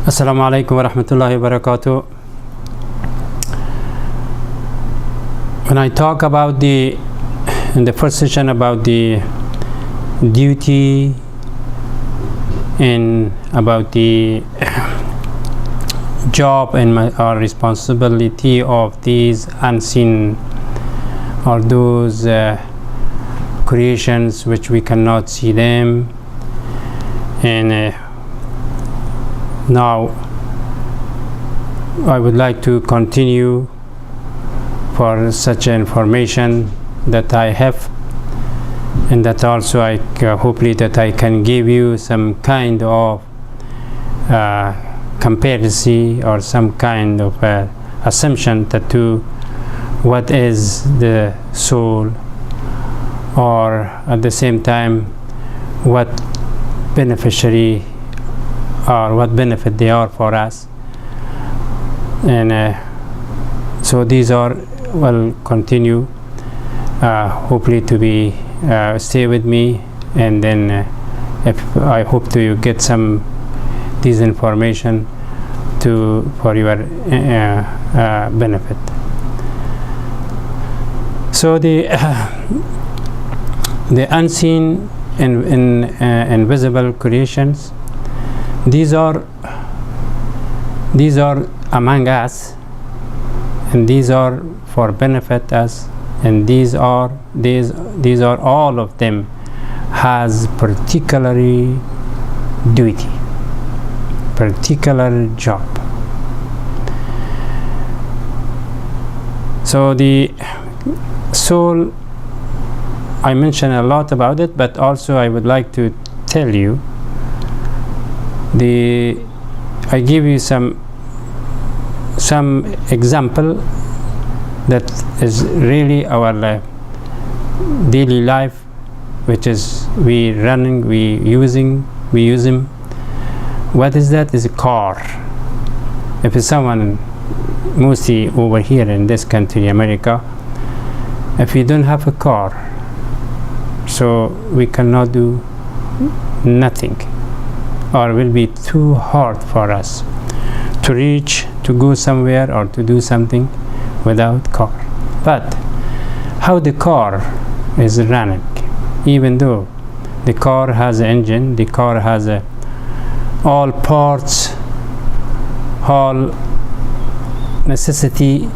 Assalamu alaikum wa rahmatullahi wa barakatuh. When I talk about in the first session about the duty and about the job and our responsibility of these unseen or those creations which we cannot see them, and now I would like to continue for such information that I have, and that also I hopefully that I can give you some kind of comparison or some kind of assumption that to what is the soul, or at the same time what beneficiary or what benefit they are for us. And so these are will continue hopefully to be stay with me, and then if I hope to get some this information for your benefit. So the unseen and invisible creations, these are among us, and these are for benefit us, and these are all of them has particularly duty, particular job. So the soul, I mentioned a lot about it, but also I would like to tell you I give you some example that is really our daily life, which is we use them. What is that? Is a car. If someone, mostly over here in this country, America, if you don't have a car, so we cannot do nothing, or will be too hard for us to go somewhere or to do something without car. But how the car is running, even though the car has an engine, the car has all parts, all necessity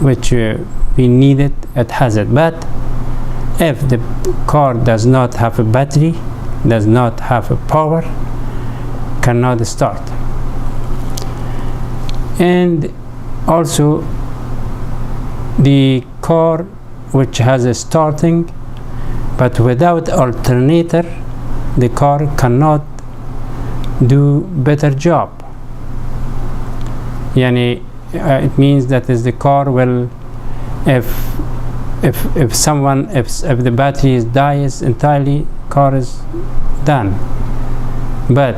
which we need it has it. But if the car does not have a battery, does not have a power, cannot start. And also the car which has a starting, but without alternator, the car cannot do better job. Yani it means that is the car will, if the battery dies entirely, car is done. But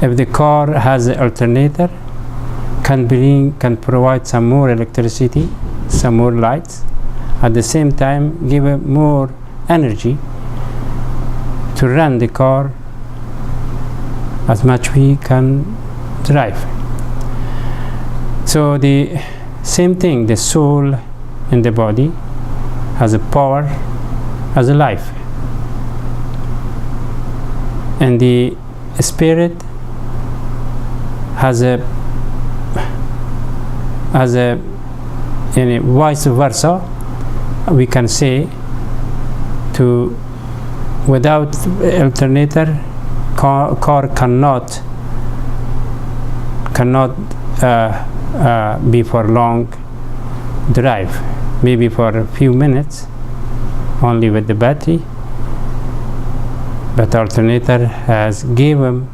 if the car has an alternator, can provide some more electricity, some more lights, at the same time give more energy to run the car as much we can drive. So the same thing, the soul in the body has a power, has a life, and the spirit has a vice versa. We can say to without alternator, car cannot be for long drive, maybe for a few minutes only with the battery, but alternator has given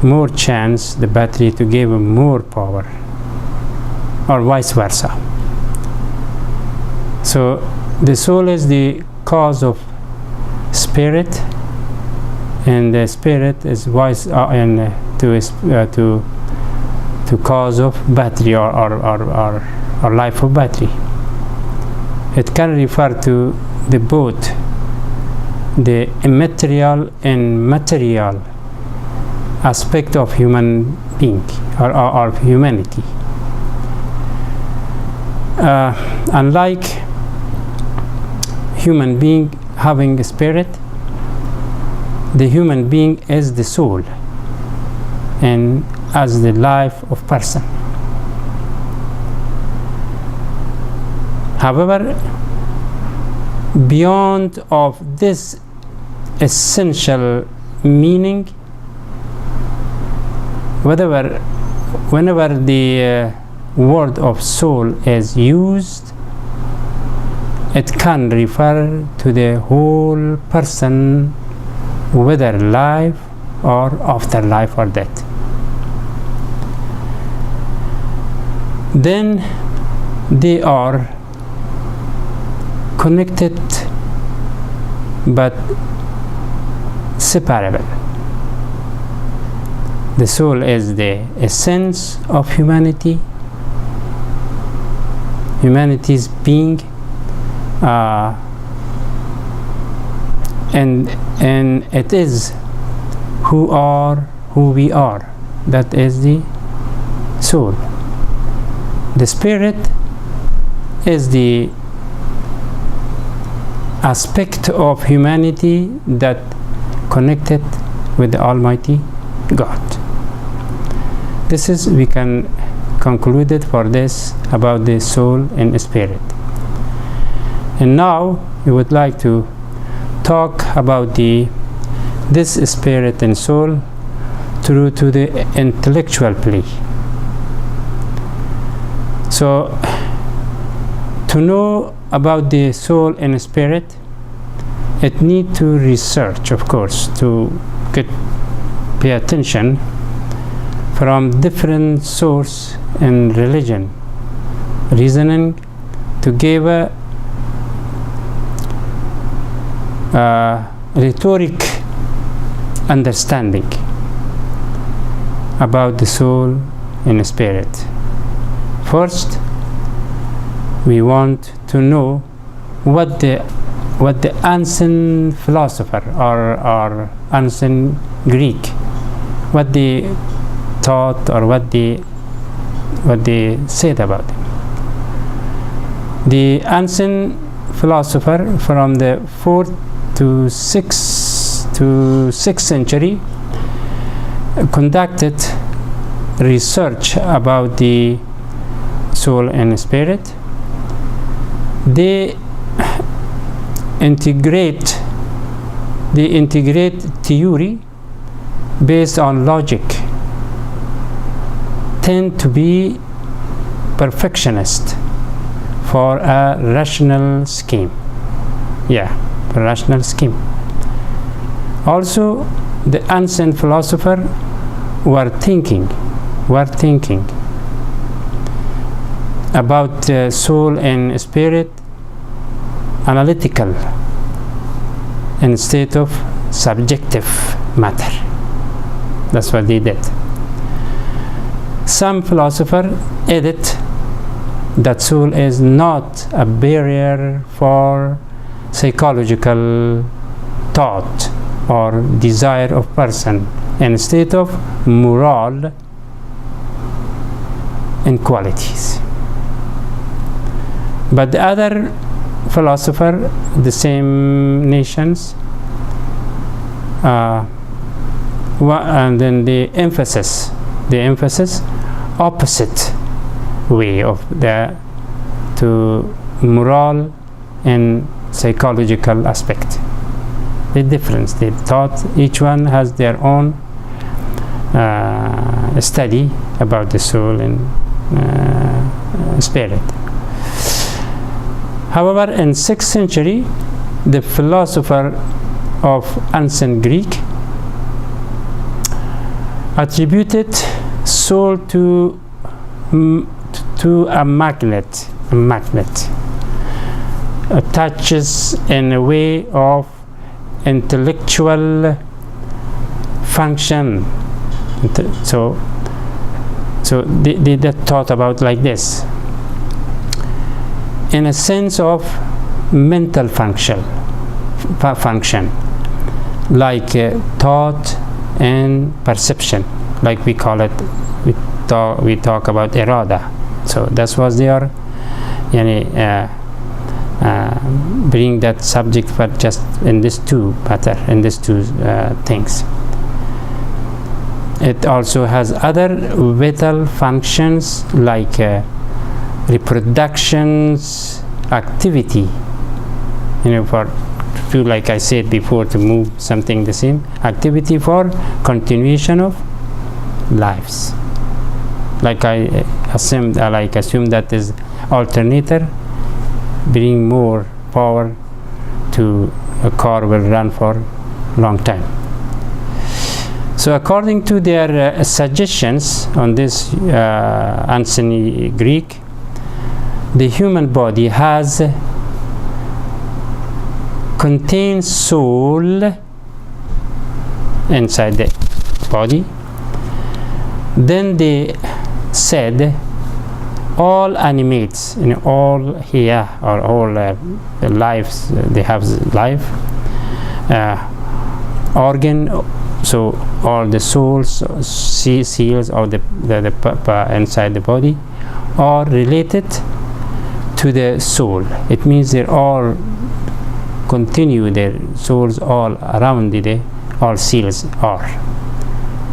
more chance the battery to give him more power, or vice versa. So the soul is the cause of spirit, and the spirit is vice to cause of battery or life of battery. It can refer to the boat the immaterial and material aspect of human being or humanity. Unlike human being having a spirit, the human being is the soul and as the life of person. However, beyond of this essential meaning, whenever the word of soul is used, it can refer to the whole person, whether life or afterlife or death. Then they are connected but separable. The soul is the essence of humanity, humanity's being, and it is who we are. That is the soul. The spirit is the aspect of humanity that connected with the Almighty God. This is, we can conclude it for this about the soul and spirit. And now we would like to talk about this spirit and soul through to the intellectual play. So to know about the soul and spirit, it need to research, of course, to pay attention from different source and religion, reasoning to give a rhetoric understanding about the soul and spirit. First, we want to know what the ancient philosopher or ancient Greek, what they taught or what they said about it. The ancient philosopher from the 4th to 6th century conducted research about the soul and spirit. They integrate theory based on logic, tend to be perfectionist for a rational scheme. Rational scheme. Also, the ancient philosopher were thinking about soul and spirit analytical instead of subjective matter. That's what they did. Some philosophers added that soul is not a barrier for psychological thought or desire of person, instead of moral and qualities. But the other philosopher, the same nations, and then the emphasis opposite way of to moral and psychological aspect. The difference, they thought each one has their own study about the soul and spirit. However, in 6th century, the philosopher of ancient Greek attributed soul to a magnet. Touches in a way of intellectual function. So they thought about like this, in a sense of mental function function, like thought and perception, like we call it, we talk about irada. So that was their bring that subject, but just in these two matter, in these two things. It also has other vital functions like reproductions, activity, for to, like I said before, to move something the same, activity for continuation of lives. Like I assume that is alternator, bring more power to a car will run for long time. So according to their suggestions on this ancient Greek, the human body contains soul inside the body. Then they said all animates, all here, or all lives, they have life, organ, so all the souls, seals, or the inside the body are related to the soul. It means they're all continue, their souls all around all seals are.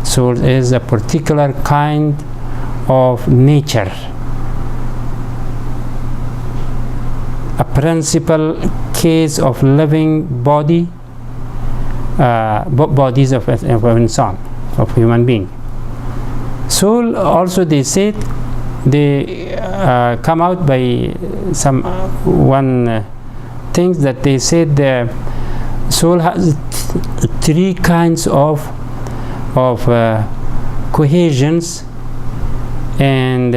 Soul is a particular kind of nature, a principal case of living bodies of insan, of human being. Soul also, they said, they come out by some things that they said the soul has three kinds of cohesions and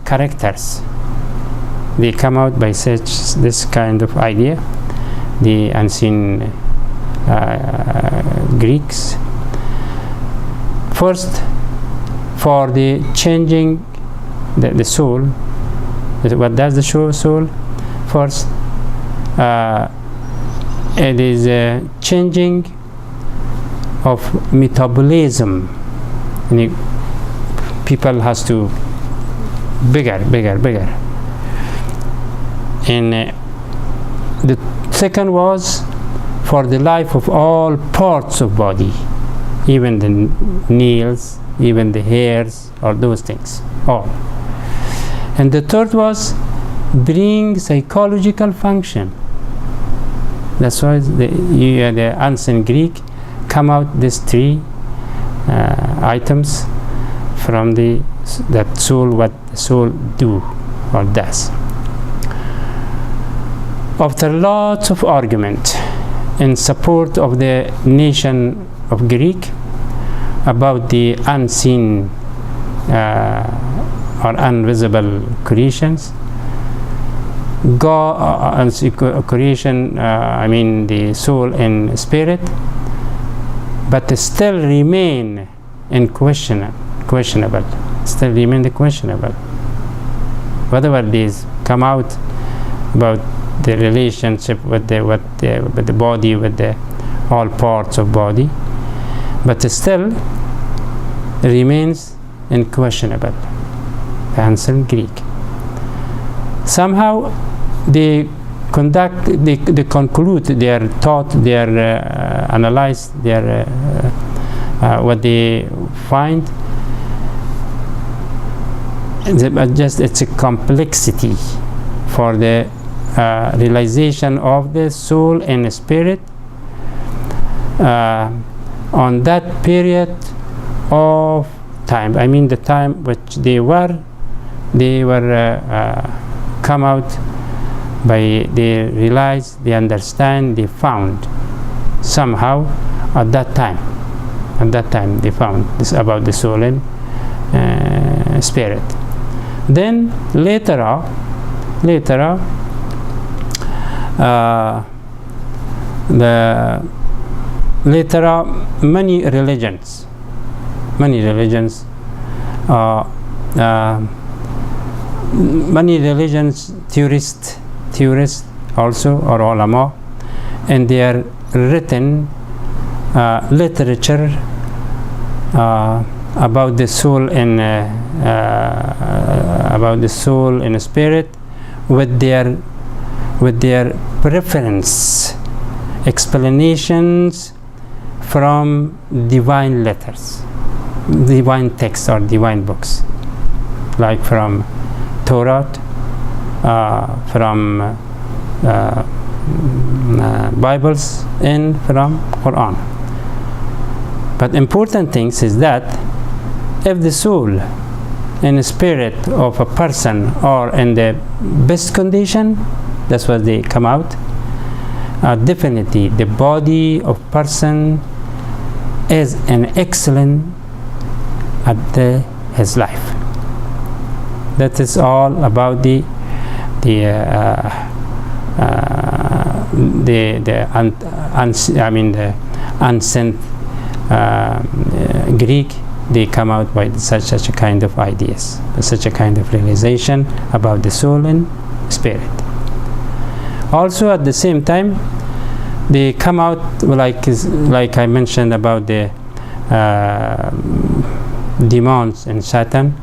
characters. They come out by this kind of idea, the ancient Greeks. First, for the changing the soul, what does the soul? First, it is a changing of metabolism. People has to bigger. And the second was for the life of all parts of body, even the nails, even the hairs, or those things, all. And the third was bring psychological function. That's why the ancient Greek come out these three items from that soul, what the soul do or does. After lots of argument in support of the nation of Greek about the unseen or invisible creations, God, creation, the soul and spirit, but still remain questionable. Still remain questionable. Whatever these come out about the relationship with the body, with the all parts of body, but still remains unquestionable. The ancient Greek. Somehow they conclude their thought, their analyze their what they find. It's a complexity for the realization of the soul and spirit on that period of time. The time which they were come out by, they realize, they understand, they found somehow at that time they found this about the soul and spirit. Then later on many religions theorists also, or ulama, and they are written literature about the soul and spirit with their preference explanations from divine letters, divine texts or divine books, like from Torah, from Bibles, and from Quran. But important things is that if the soul and spirit of a person are in the best condition, that's what they come out. Definitely, the body of person is an excellent at his life. That is all about the ancient Greek. They come out by such a kind of ideas, such a kind of realization about the soul and spirit. Also, at the same time, they come out like I mentioned about the demons and Satan.